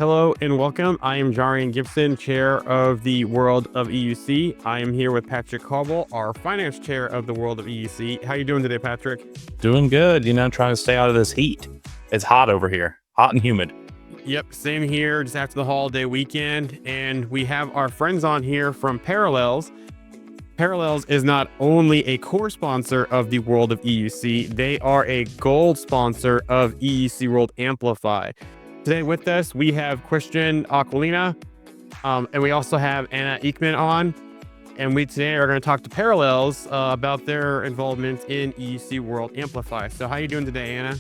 Hello and welcome. I am Jarian Gibson, Chair of the World of EUC. I am here with Patrick Caldwell, our Finance Chair of the World of EUC. How are you doing today, Patrick? Doing good, trying to stay out of this heat. It's hot over here, hot and humid. Yep, same here, just after the holiday weekend. And we have our friends on here from Parallels. Parallels is not only a core sponsor of the World of EUC, they are a gold sponsor of EUC World Amplify. Today with us, we have Christian Aquilina, and we also have Anna Ekman on. And we today are going to talk to Parallels about their involvement in EUC World Amplify. So how are you doing today, Anna?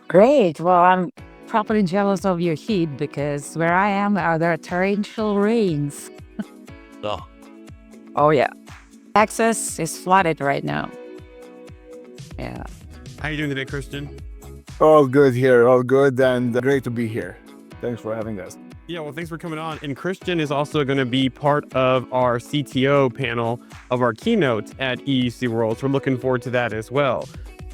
Great. Well, I'm probably jealous of your heat because where I am, there are torrential rains. Oh, Oh, yeah. Texas is flooded right now. Yeah. How are you doing today, Christian? All good here, all good, and great to be here. Thanks for having us. Yeah, well, thanks for coming on. And Christian is also going to be part of our CTO panel of our keynote at EUC World. So we're looking forward to that as well.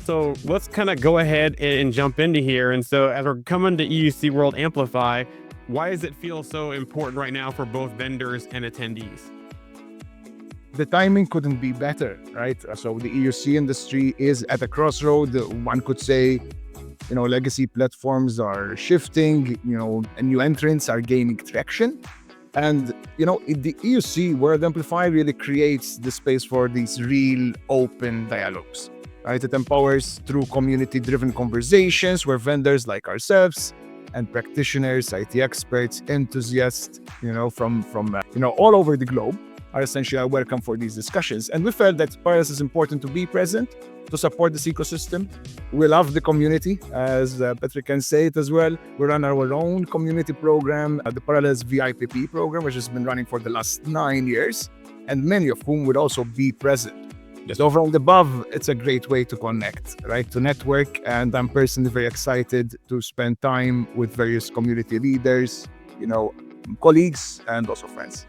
So let's kind of go ahead and jump into here. And so as we're coming to EUC World Amplify, why does it feel so important right now for both vendors and attendees? The timing couldn't be better, right? So the EUC industry is at a crossroad. One could say, legacy platforms are shifting, and new entrants are gaining traction. And, the EUC World Amplify really creates the space for these real open dialogues, right? It empowers through community-driven conversations where vendors like ourselves and practitioners, IT experts, enthusiasts, from all over the globe are essentially welcome for these discussions. And we felt that Parallels is important to be present to support this ecosystem. We love the community, as Patrick can say it as well. We run our own community program, the Parallels VIPP program, which has been running for the last 9 years, and many of whom will also be present. Just over and above, it's a great way to connect, right? To network, and I'm personally very excited to spend time with various community leaders, colleagues, and also friends.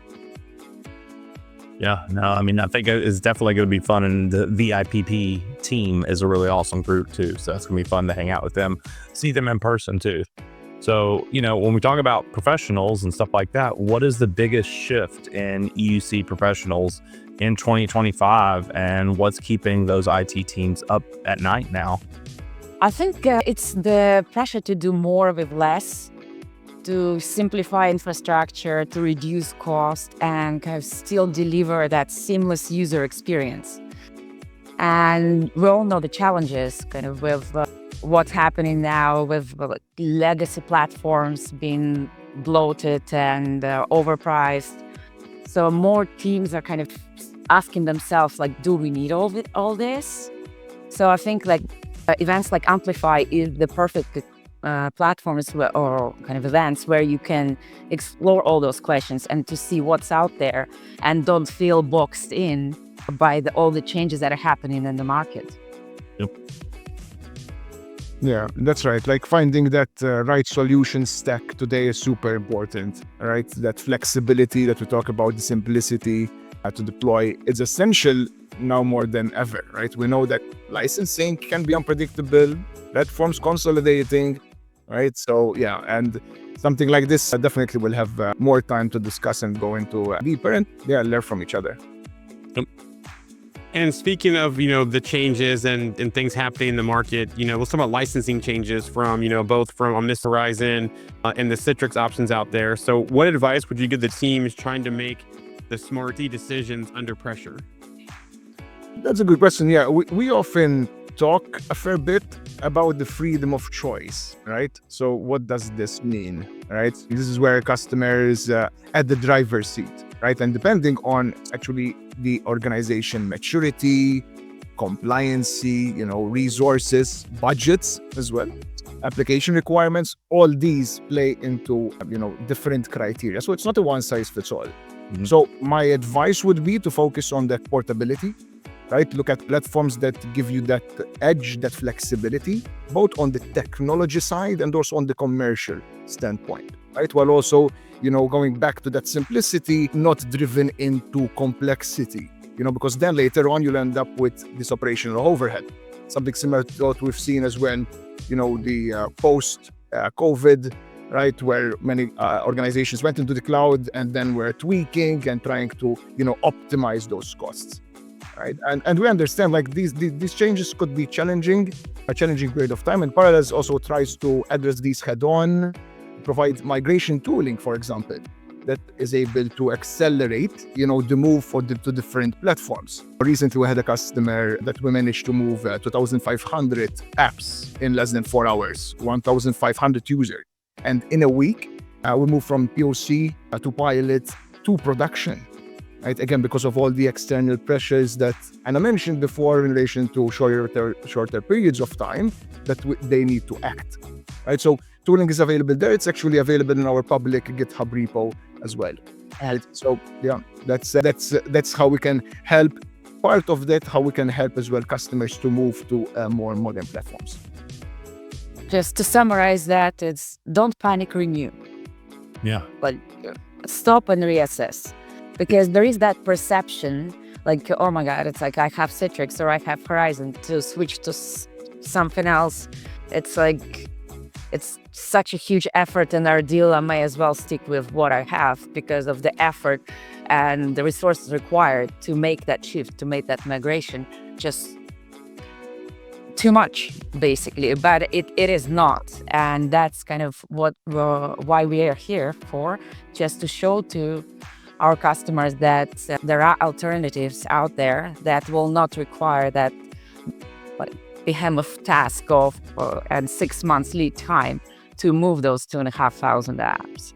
yeah. No, I think it's definitely going to be fun. And the VIPP team is a really awesome group too. So it's going to be fun to hang out with them, see them in person too. So, when we talk about professionals and stuff like that, what is the biggest shift in EUC professionals in 2025 and what's keeping those IT teams up at night now? I think it's the pressure to do more with less, to simplify infrastructure, to reduce cost, and kind of still deliver that seamless user experience. And we all know the challenges kind of with what's happening now with legacy platforms being bloated and overpriced. So more teams are kind of asking themselves, do we need all this? So I think events like Amplify is the perfect platforms or kind of events where you can explore all those questions and to see what's out there and don't feel boxed in by all the changes that are happening in the market. Yep. Yeah, that's right. Finding that right solution stack today is super important, right? That flexibility that we talk about, the simplicity to deploy, is essential now more than ever, right? We know that licensing can be unpredictable, platforms consolidating, right? So yeah, and something like this definitely will have more time to discuss and go into deeper and learn from each other. And speaking of, the changes and things happening in the market, let's talk about licensing changes from, both from Omnissa Horizon and the Citrix options out there. So what advice would you give the teams trying to make the smarty decisions under pressure? That's a good question. Yeah, we often talk a fair bit about the freedom of choice, right? So what does this mean, right? This is where customers at the driver's seat, right? And depending on actually the organization maturity, compliancy, resources, budgets as well, application requirements, all these play into, different criteria. So it's not a one size fits all. Mm-hmm. So my advice would be to focus on that portability, right? Look at platforms that give you that edge, that flexibility, both on the technology side and also on the commercial standpoint, right? While also, going back to that simplicity, not driven into complexity, because then later on you'll end up with this operational overhead. Something similar to what we've seen as well, the post-COVID right? Where many organizations went into the cloud and then were tweaking and trying to, optimize those costs, right? And we understand like these changes could be challenging, a challenging period of time. And Parallels also tries to address these head on, provide migration tooling, for example, that is able to accelerate, the move to different platforms. Recently, we had a customer that we managed to move 2,500 apps in less than 4 hours, 1,500 users. And in a week, we moved from POC to pilot to production, right? Again, because of all the external pressures that Anna mentioned before in relation to shorter periods of time that they need to act, right? So tooling is available there. It's actually available in our public GitHub repo as well. And so yeah, that's how we can help. Part of that, how we can help as well customers to move to more modern platforms. Just to summarize that, it's don't panic, renew. Yeah. But stop and reassess. Because there is that perception, like, oh my God, it's like I have Citrix or I have Horizon, to switch to something else. It's like, it's such a huge effort and ordeal. I may as well stick with what I have because of the effort and the resources required to make that shift, to make that migration. Just too much, basically. But it is not. And that's kind of why we are here for, just to show to our customers that there are alternatives out there that will not require that behemoth task of and 6 months lead time to move those 2,500 apps.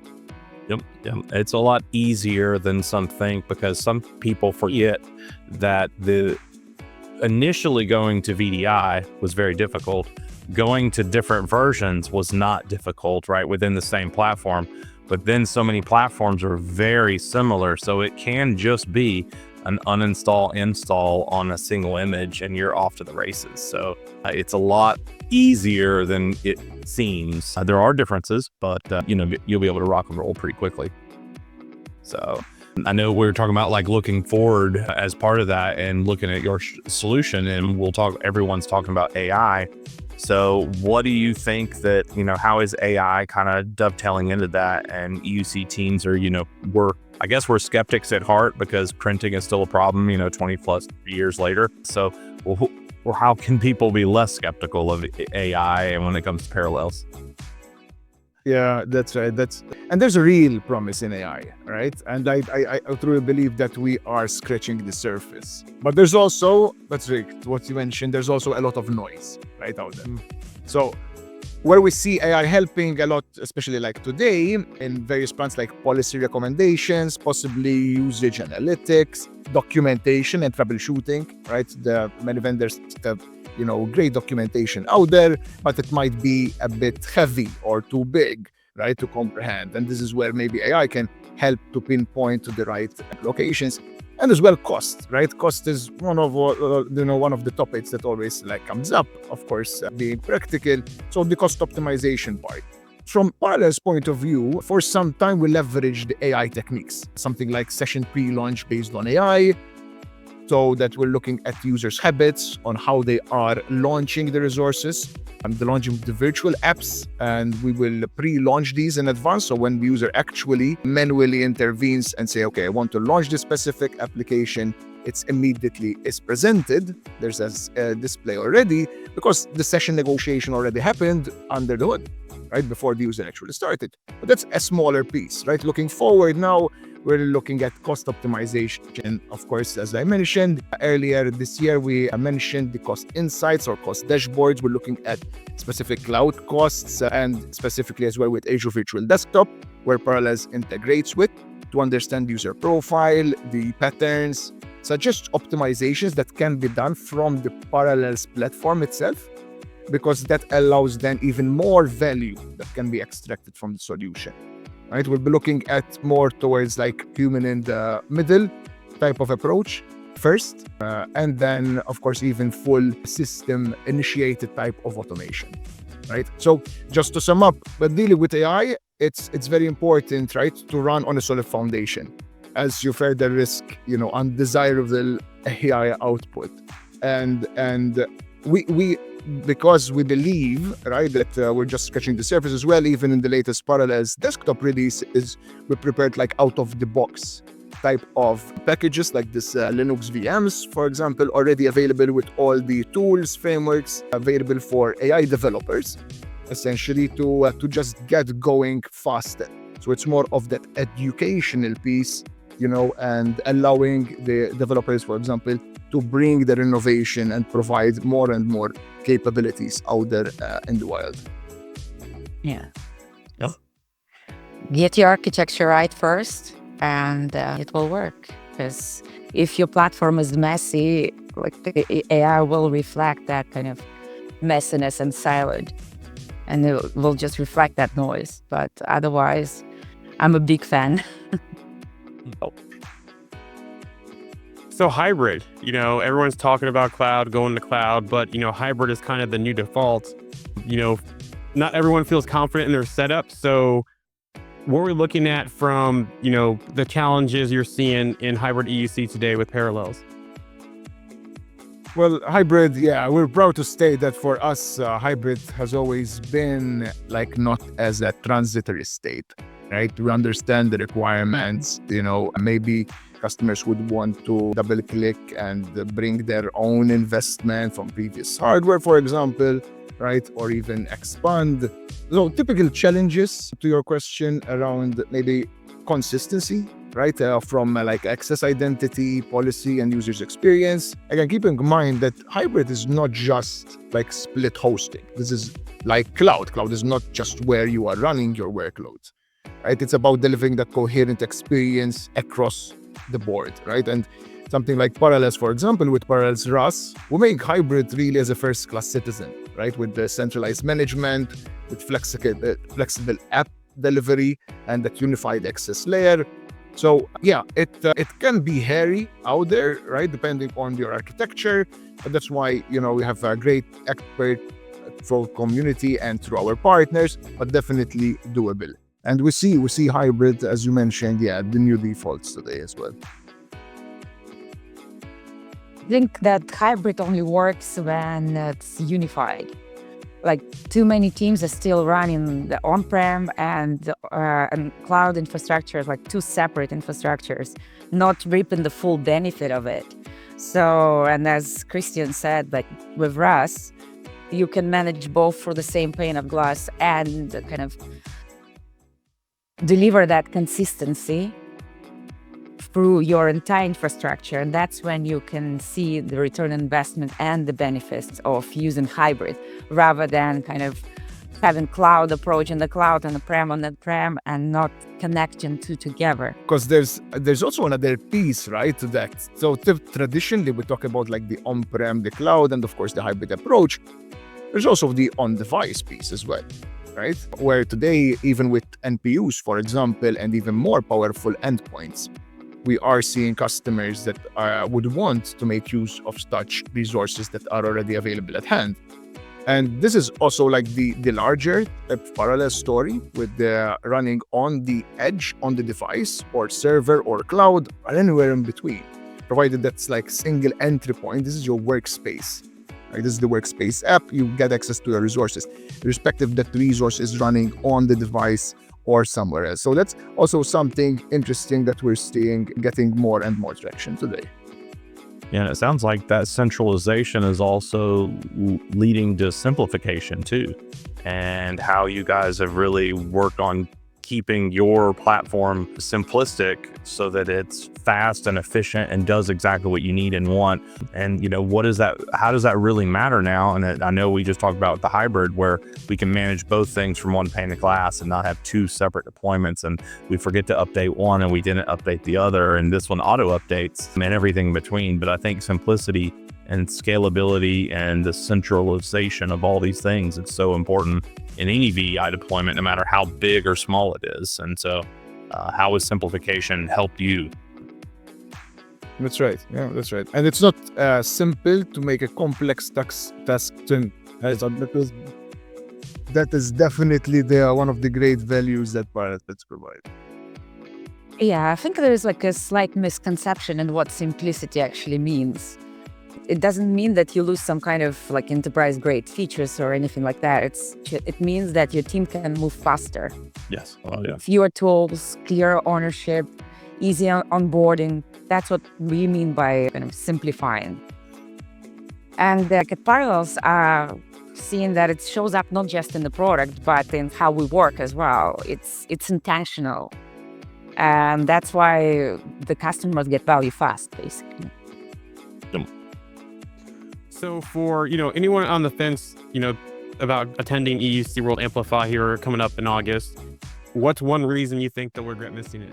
Yep. It's a lot easier than some think, because some people forget that initially going to VDI was very difficult. Going to different versions was not difficult, right, within the same platform. But then so many platforms are very similar, so it can just be an uninstall, install on a single image, and you're off to the races. So it's a lot easier than it seems. There are differences, but you'll be able to rock and roll pretty quickly. So I know we were talking about like looking forward as part of that and looking at your solution, and everyone's talking about AI. So what do you think that, how is AI kind of dovetailing into that? And EUC teams are, I guess we're skeptics at heart because printing is still a problem, 20 plus years later. So how can people be less skeptical of AI when it comes to Parallels? Yeah, that's right. And there's a real promise in AI, right? And I truly believe that we are scratching the surface. But there's also, that's right, what you mentioned, there's also a lot of noise, right, out there. So where we see AI helping a lot, especially like today, in various plans like policy recommendations, possibly usage analytics, documentation and troubleshooting, right? The many vendors have great documentation out there, but it might be a bit heavy or too big, right, to comprehend. And this is where maybe AI can help to pinpoint to the right locations. And as well, cost, right? Cost is one of the topics that always comes up, of course, being practical. So the cost optimization part. From Parallels' point of view, for some time we leveraged AI techniques, something like session pre-launch based on AI, so that we're looking at users' habits on how they are launching the resources and the launching of the virtual apps. And we will pre-launch these in advance. So when the user actually manually intervenes and say, okay, I want to launch this specific application, it's immediately is presented. There's a display already because the session negotiation already happened under the hood, right, before the user actually started. But that's a smaller piece, right? Looking forward now, we're looking at cost optimization. Of course, as I mentioned earlier this year, we mentioned the cost insights or cost dashboards. We're looking at specific cloud costs and specifically as well with Azure Virtual Desktop, where Parallels integrates with, to understand user profile, the patterns, suggest optimizations that can be done from the Parallels platform itself, because that allows then even more value that can be extracted from the solution. Right, we'll be looking at more towards human in the middle type of approach first, and then of course even full system initiated type of automation. Right. So just to sum up, but dealing with AI, it's very important, right, to run on a solid foundation, as you further risk, undesirable AI output, and we because we believe, right, that we're just scratching the surface as well. Even in the latest Parallels desktop release, we prepared like out of the box type of packages like this Linux VMs, for example, already available with all the tools, frameworks available for AI developers, essentially to just get going faster. So it's more of that educational piece, and allowing the developers, for example, to bring their innovation and provide more and more capabilities out there in the wild. Yeah. Yep. Get your architecture right first, and it will work. Because if your platform is messy, like the AI will reflect that kind of messiness and siloed, and it will just reflect that noise. But otherwise, I'm a big fan. So hybrid, everyone's talking about cloud, going to cloud, but, hybrid is kind of the new default. Not everyone feels confident in their setup. So what are we looking at from, the challenges you're seeing in hybrid EUC today with Parallels? Well, hybrid, we're proud to state that for us, hybrid has always been like not as a transitory state, right? We understand the requirements, maybe customers would want to double click and bring their own investment from previous hardware, for example, right? Or even expand. So typical challenges to your question around maybe consistency, right? From like access identity, policy, and users experience. Again, keeping in mind that hybrid is not just like split hosting. This is like cloud. Cloud is not just where you are running your workloads, right? It's about delivering that coherent experience across the board, right? And something like Parallels, for example, with Parallels RAS, we make hybrid really as a first-class citizen, right? With the centralized management, with flexible app delivery, and that unified access layer. So it can be hairy out there, right? Depending on your architecture, but that's why, we have a great expert for community and through our partners, but definitely doable. And we see hybrid, as you mentioned, the new defaults today as well. I think that hybrid only works when it's unified. Like too many teams are still running the on-prem and cloud infrastructure, like two separate infrastructures, not reaping the full benefit of it. So, and as Christian said, like with RAS, you can manage both for the same pane of glass and kind of deliver that consistency through your entire infrastructure. And that's when you can see the return on investment and the benefits of using hybrid rather than kind of having cloud approach in the cloud and the prem on the prem and not connecting two together. Because there's also another piece, right, to that. So traditionally we talk about like the on-prem, the cloud, and of course the hybrid approach. There's also the on-device piece as well, right? Where today, even with NPUs, for example, and even more powerful endpoints, we are seeing customers that would want to make use of such resources that are already available at hand. And this is also like the larger parallel story with the running on the edge, on the device, or server, or cloud, or anywhere in between. Provided that's like single entry point, this is your workspace. Right? This is the workspace app, you get access to your resources, irrespective that the resource is running on the device or somewhere else. So that's also something interesting that we're seeing getting more and more traction today. Yeah, and it sounds like that centralization is also leading to simplification too, and how you guys have really worked on keeping your platform simplistic so that it's fast and efficient and does exactly what you need and want. And what is that? How does that really matter now? And I know we just talked about the hybrid where we can manage both things from one pane of glass and not have two separate deployments. And we forget to update one and we didn't update the other. And this one auto updates and everything in between. But I think simplicity and scalability and the centralization of all these things, it's so important in any VDI deployment, no matter how big or small it is. And so how has simplification helped you? That's right. Yeah, that's right. And it's not simple to make a complex task. That is definitely one of the great values that Parallels provide. Yeah, I think there is like a slight misconception in what simplicity actually means. It doesn't mean that you lose some kind of like enterprise grade features or anything like that. It means that your team can move faster. Yes. Oh, yeah. Fewer tools, clear ownership, easy onboarding. That's what we mean by kind of simplifying. And at Parallels, seeing that it shows up not just in the product, but in how we work as well. It's intentional. And that's why the customers get value fast, basically. So for, anyone on the fence, about attending EUC World Amplify here coming up in August, what's one reason you think they'll regret missing it?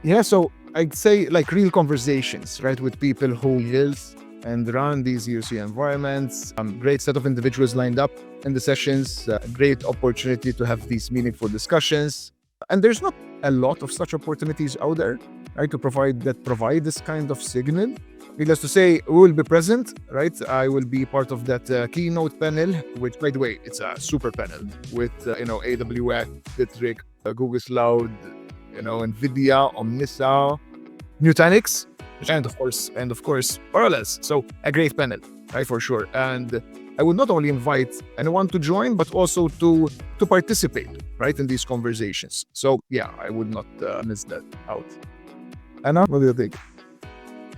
Yeah, so I'd say like real conversations, right, with people who build and run these EUC environments. Great set of individuals lined up in the sessions, great opportunity to have these meaningful discussions. And there's not a lot of such opportunities out there, right, to provide this kind of signal. Needless to say, we will be present, right? I will be part of that keynote panel, which, by the way, it's a super panel with, AWS, Citrix, Google Cloud, NVIDIA, Omnissa, Nutanix, and of course, Parallels. So a great panel, right, for sure. And I would not only invite anyone to join, but also to participate, right, in these conversations. So yeah, I would not miss that out. Anna, what do you think?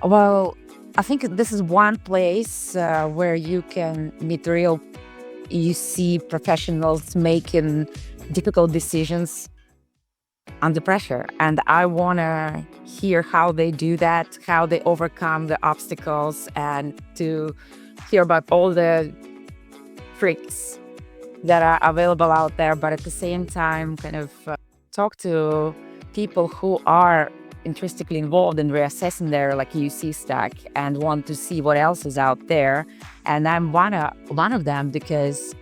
Well, I think this is one place where you can meet real EUC professionals making difficult decisions under pressure. And I want to hear how they do that, how they overcome the obstacles, and to hear about all the tricks that are available out there. But at the same time, kind of talk to people who are intrinsically involved in reassessing their EUC stack and want to see what else is out there. And I'm one of them, because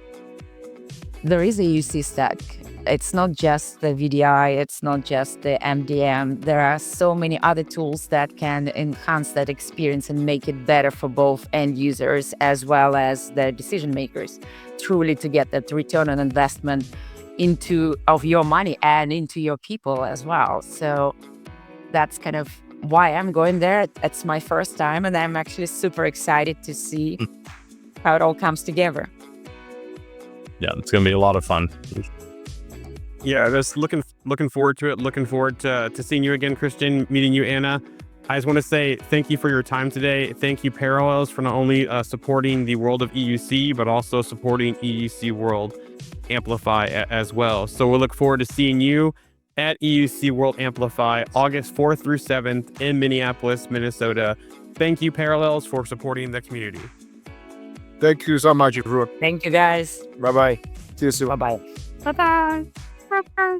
there is a EUC stack. It's not just the VDI, it's not just the MDM. There are so many other tools that can enhance that experience and make it better for both end users as well as the decision makers, truly to get that return on investment of your money and into your people as well. So that's kind of why I'm going there. It's my first time, and I'm actually super excited to see how it all comes together. Yeah, it's going to be a lot of fun. Yeah, just looking forward to it. Looking forward to seeing you again, Christian, meeting you, Anna. I just want to say thank you for your time today. Thank you, Parallels, for not only supporting the world of EUC, but also supporting EUC World Amplify as well. So we'll look forward to seeing you at EUC World Amplify, August 4th through 7th in Minneapolis, Minnesota. Thank you, Parallels, for supporting the community. Thank you so much, everyone. Thank you, guys. Bye-bye. See you soon. Bye-bye. Bye-bye. Bye-bye.